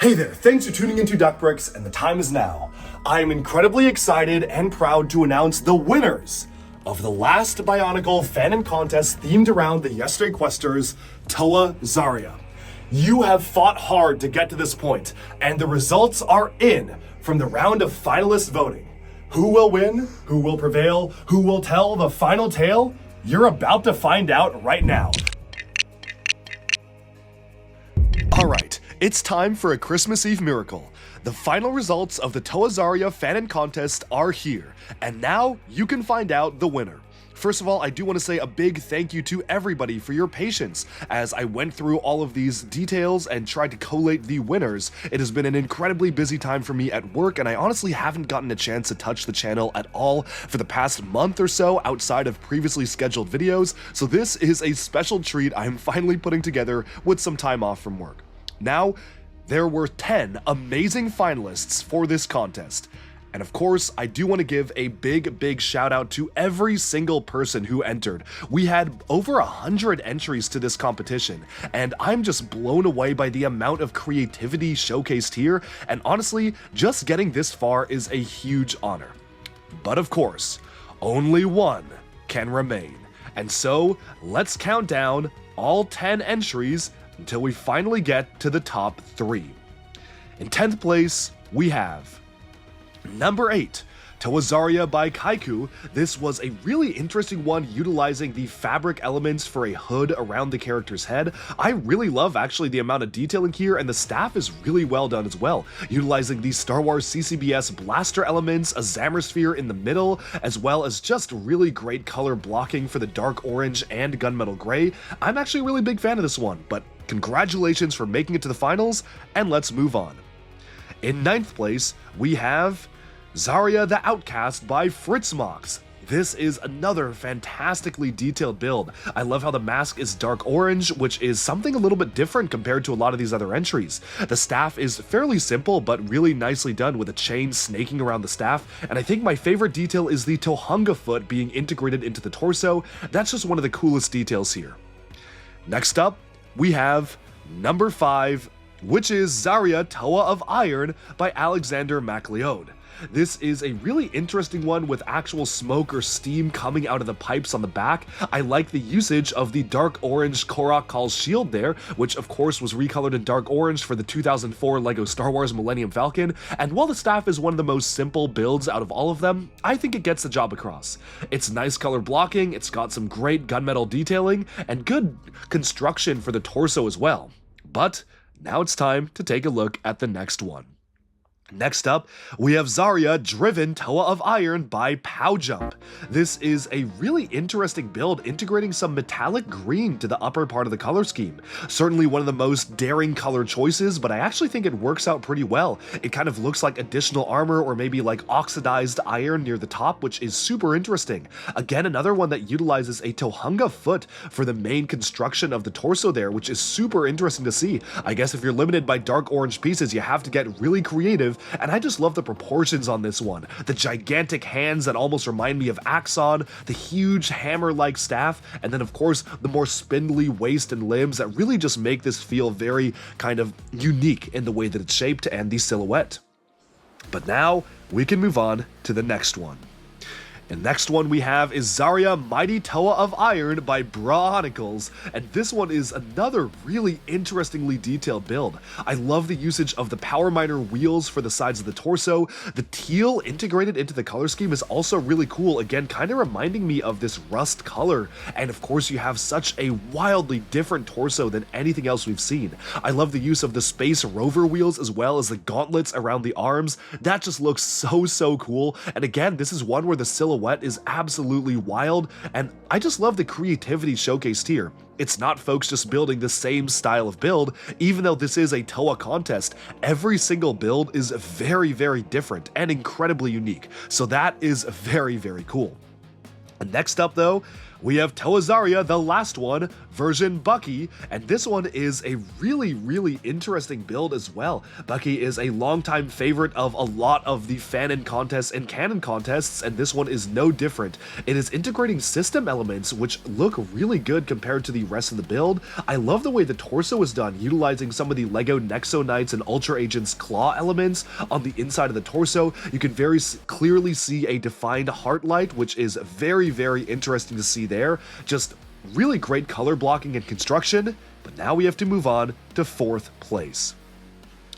Hey there, thanks for tuning into DuckBricks, and the time is now. I am incredibly excited and proud to announce the winners of the last Bionicle Fanon contest themed around the Yesterday Questers, Toa Zaria. You have fought hard to get to this point, and the results are in from the round of finalist voting. Who will win? Who will prevail? Who will tell the final tale? You're about to find out right now. Alright, it's time for a Christmas Eve miracle. The final results of the Toa Zaria Fanon contest are here, and now you can find out the winner. First of all, I do want to say a big thank you to everybody for your patience as I went through all of these details and tried to collate the winners. It has been an incredibly busy time for me at work, and I honestly haven't gotten a chance to touch the channel at all for the past month or so outside of previously scheduled videos, so this is a special treat I am finally putting together with some time off from work. Now, there were 10 amazing finalists for this contest. And of course, I do want to give a big shout out to every single person who entered. We had over 100 entries to this competition, and I'm just blown away by the amount of creativity showcased here, and honestly, just getting this far is a huge honor. But of course, only one can remain. And so, let's count down all 10 entries until we finally get to the top 3. In 10th place, we have number 8, Toa Zaria by Kaiku. This was a really interesting one utilizing the fabric elements for a hood around the character's head. I really love actually the amount of detailing here, and the staff is really well done as well, utilizing the Star Wars CCBS blaster elements, a Zammer sphere in the middle, as well as just really great color blocking for the dark orange and gunmetal gray. I'm actually a really big fan of this one, but congratulations for making it to the finals, and let's move on. In 9th place, we have Zaria the Outcast by Fritzmox. This is another fantastically detailed build. I love how the mask is dark orange, which is something a little bit different compared to a lot of these other entries. The staff is fairly simple, but really nicely done with a chain snaking around the staff, and I think my favorite detail is the Tohunga foot being integrated into the torso. That's just one of the coolest details here. Next up, we have number 5, which is Zaria Toa of Iron by Alexander MacLeod. This is a really interesting one with actual smoke or steam coming out of the pipes on the back. I like the usage of the dark orange Korok Kall's shield there, which of course was recolored in dark orange for the 2004 LEGO Star Wars Millennium Falcon, and while the staff is one of the most simple builds out of all of them, I think it gets the job across. It's nice color blocking, it's got some great gunmetal detailing, and good construction for the torso as well. But now it's time to take a look at the next one. Next up, we have Zaria Driven Toa of Iron by Powjump. This is a really interesting build integrating some metallic green to the upper part of the color scheme. Certainly one of the most daring color choices, but I actually think it works out pretty well. It kind of looks like additional armor or maybe like oxidized iron near the top, which is super interesting. Again, another one that utilizes a Tohunga foot for the main construction of the torso there, which is super interesting to see. I guess if you're limited by dark orange pieces, you have to get really creative. And I just love the proportions on this one. The gigantic hands that almost remind me of Axon, the huge hammer-like staff, and then of course the more spindly waist and limbs that really just make this feel very kind of unique in the way that it's shaped and the silhouette. But now we can move on to the next one. The next one we have is Zaria Mighty Toa of Iron by Bionicles, and this one is another really interestingly detailed build. I love the usage of the power miner wheels for the sides of the torso. The teal integrated into the color scheme is also really cool, again kind of reminding me of this rust color, and of course you have such a wildly different torso than anything else we've seen. I love the use of the space rover wheels as well as the gauntlets around the arms. That just looks so cool, and again this is one where the silhouette is absolutely wild, and I just love the creativity showcased here. It's not folks just building the same style of build. Even though this is a Toa contest, every single build is very different and incredibly unique, so that is very cool. And next up though, we have Toa Zaria, the last one, version Bucky, and this one is a really interesting build as well. Bucky is a longtime favorite of a lot of the Fanon contests and canon contests, and this one is no different. It is integrating system elements which look really good compared to the rest of the build. I love the way the torso is done, utilizing some of the LEGO Nexo Knights and Ultra Agents claw elements on the inside of the torso. You can very clearly see a defined heart light, which is very interesting to see there. Just really great color blocking and construction, but now we have to move on to 4th place.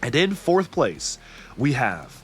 And in 4th place, we have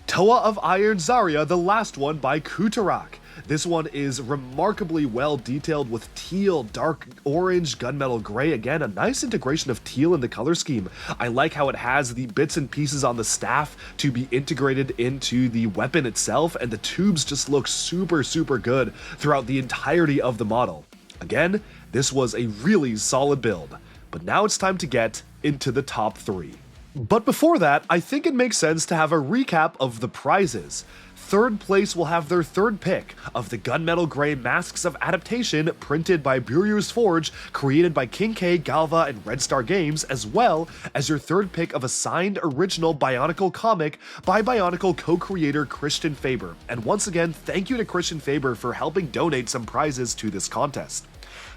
Toa of Iron Zaria, the last one by Kutarak. This one is remarkably well detailed with teal, dark orange, gunmetal gray. Again, a nice integration of teal in the color scheme. I like how it has the bits and pieces on the staff to be integrated into the weapon itself, and the tubes just look super good throughout the entirety of the model. Again, this was a really solid build, but now it's time to get into the top 3. But before that, I think it makes sense to have a recap of the prizes. 3rd place will have their 3rd pick of the Gunmetal Gray Masks of Adaptation printed by Buryu's Forge, created by King K, Galva, and Red Star Games, as well as your 3rd pick of a signed original Bionicle comic by Bionicle co-creator Christian Faber. And once again, thank you to Christian Faber for helping donate some prizes to this contest.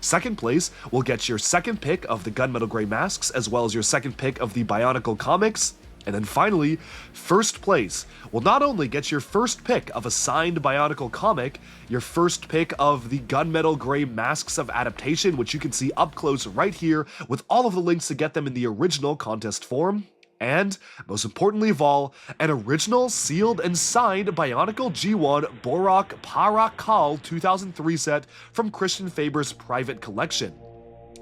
2nd place will get your 2nd pick of the Gunmetal Gray Masks, as well as your 2nd pick of the Bionicle comics. And then finally, 1st place will not only get your 1st pick of a signed Bionicle comic, your 1st pick of the Gunmetal Gray Masks of Adaptation, which you can see up close right here with all of the links to get them in the original contest form, and, most importantly of all, an original sealed and signed Bionicle G1 Borak Parak Kal 2003 set from Christian Faber's private collection.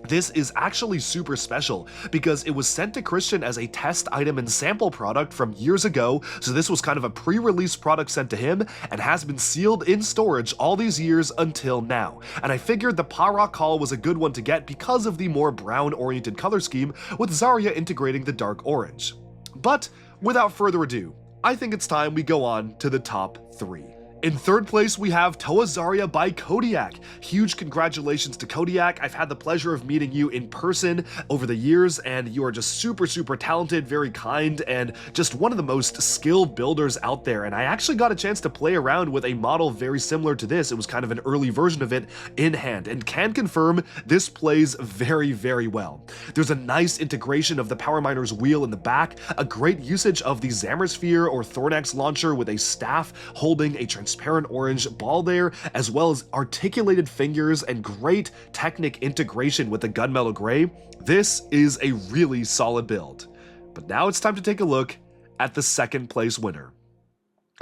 This is actually super special because it was sent to Christian as a test item and sample product from years ago, so this was kind of a pre-release product sent to him and has been sealed in storage all these years until now. And I figured the Parak Kal was a good one to get because of the more brown-oriented color scheme, with Zaria integrating the dark orange. But without further ado, I think it's time we go on to the top 3. In 3rd place, we have Toa Zaria by Kodiak. Huge congratulations to Kodiak. I've had the pleasure of meeting you in person over the years, and you are just super talented, very kind, and just one of the most skilled builders out there. And I actually got a chance to play around with a model very similar to this. It was kind of an early version of it in hand, and can confirm this plays very well. There's a nice integration of the Power Miner's wheel in the back, a great usage of the Zammersphere or Thornax launcher with a staff holding a transparent orange ball there, as well as articulated fingers and great Technic integration with the Gunmetal Gray. This is a really solid build. But now it's time to take a look at the 2nd place winner.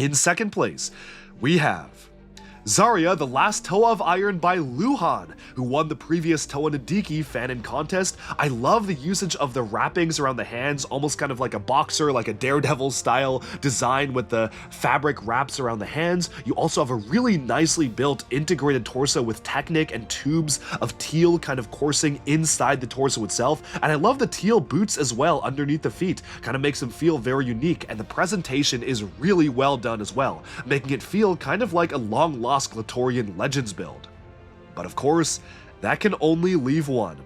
In 2nd place, we have Zaria, the last Toa of Iron by Luhan, who won the previous Toa Nadiki Fanon contest. I love the usage of the wrappings around the hands, almost kind of like a boxer, like a Daredevil style design with the fabric wraps around the hands. You also have a really nicely built integrated torso with Technic and tubes of teal kind of coursing inside the torso itself. And I love the teal boots as well underneath the feet, kind of makes them feel very unique, and the presentation is really well done as well, making it feel kind of like a long-lost Glatorian Legends build. But of course, that can only leave one.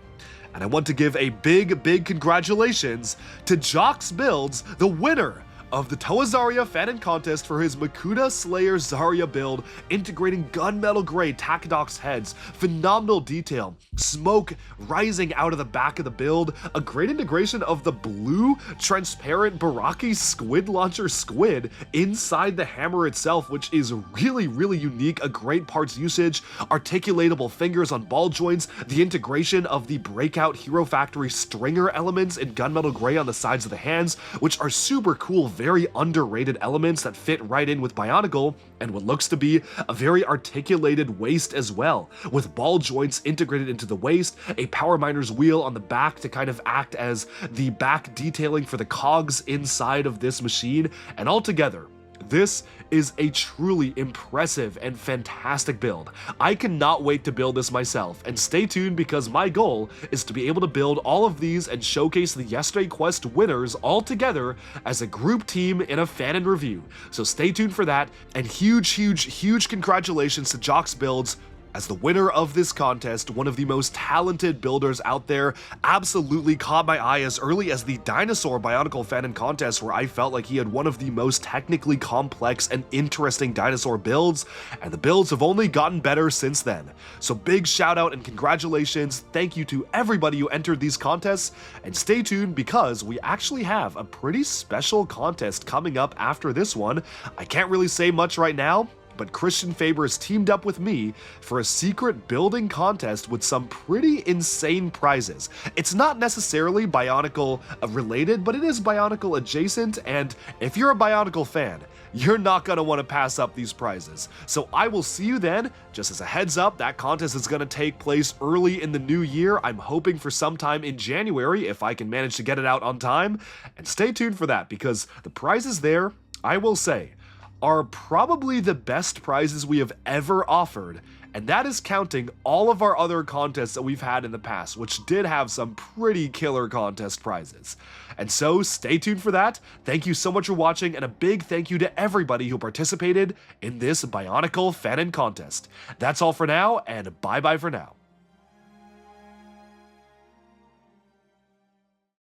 And I want to give a big congratulations to Jox Builds, the winner of the Toa Zaria Fanon contest for his Makuta Slayer Zaria build, integrating gunmetal gray Takodox heads, phenomenal detail, smoke rising out of the back of the build, a great integration of the blue transparent Baraki squid launcher squid inside the hammer itself, which is really unique, a great parts usage, articulatable fingers on ball joints, the integration of the breakout Hero Factory stringer elements in gunmetal gray on the sides of the hands, which are super cool, very underrated elements that fit right in with Bionicle, and what looks to be a very articulated waist as well, with ball joints integrated into the waist, a Power Miner's wheel on the back to kind of act as the back detailing for the cogs inside of this machine, and altogether, this is a truly impressive and fantastic build. I cannot wait to build this myself, and stay tuned because my goal is to be able to build all of these and showcase the Yesterday Quest winners all together as a group team in a Fanon review. So stay tuned for that, and huge congratulations to Jox Builds. As the winner of this contest, one of the most talented builders out there, absolutely caught my eye as early as the Dinosaur Bionicle Fanon contest, where I felt like he had one of the most technically complex and interesting dinosaur builds, and the builds have only gotten better since then. So big shout out and congratulations, thank you to everybody who entered these contests, and stay tuned because we actually have a pretty special contest coming up after this one. I can't really say much right now, but Christian Faber has teamed up with me for a secret building contest with some pretty insane prizes. It's not necessarily Bionicle related, but it is Bionicle adjacent, and if you're a Bionicle fan, you're not going to want to pass up these prizes. So I will see you then. Just as a heads up, that contest is going to take place early in the new year. I'm hoping for sometime in January if I can manage to get it out on time. And stay tuned for that because the prizes there, I will say, are probably the best prizes we have ever offered, and that is counting all of our other contests that we've had in the past, which did have some pretty killer contest prizes. And so stay tuned for that. Thank you so much for watching, and a big thank you to everybody who participated in this Bionicle Fanon contest. That's all for now, and bye bye for now.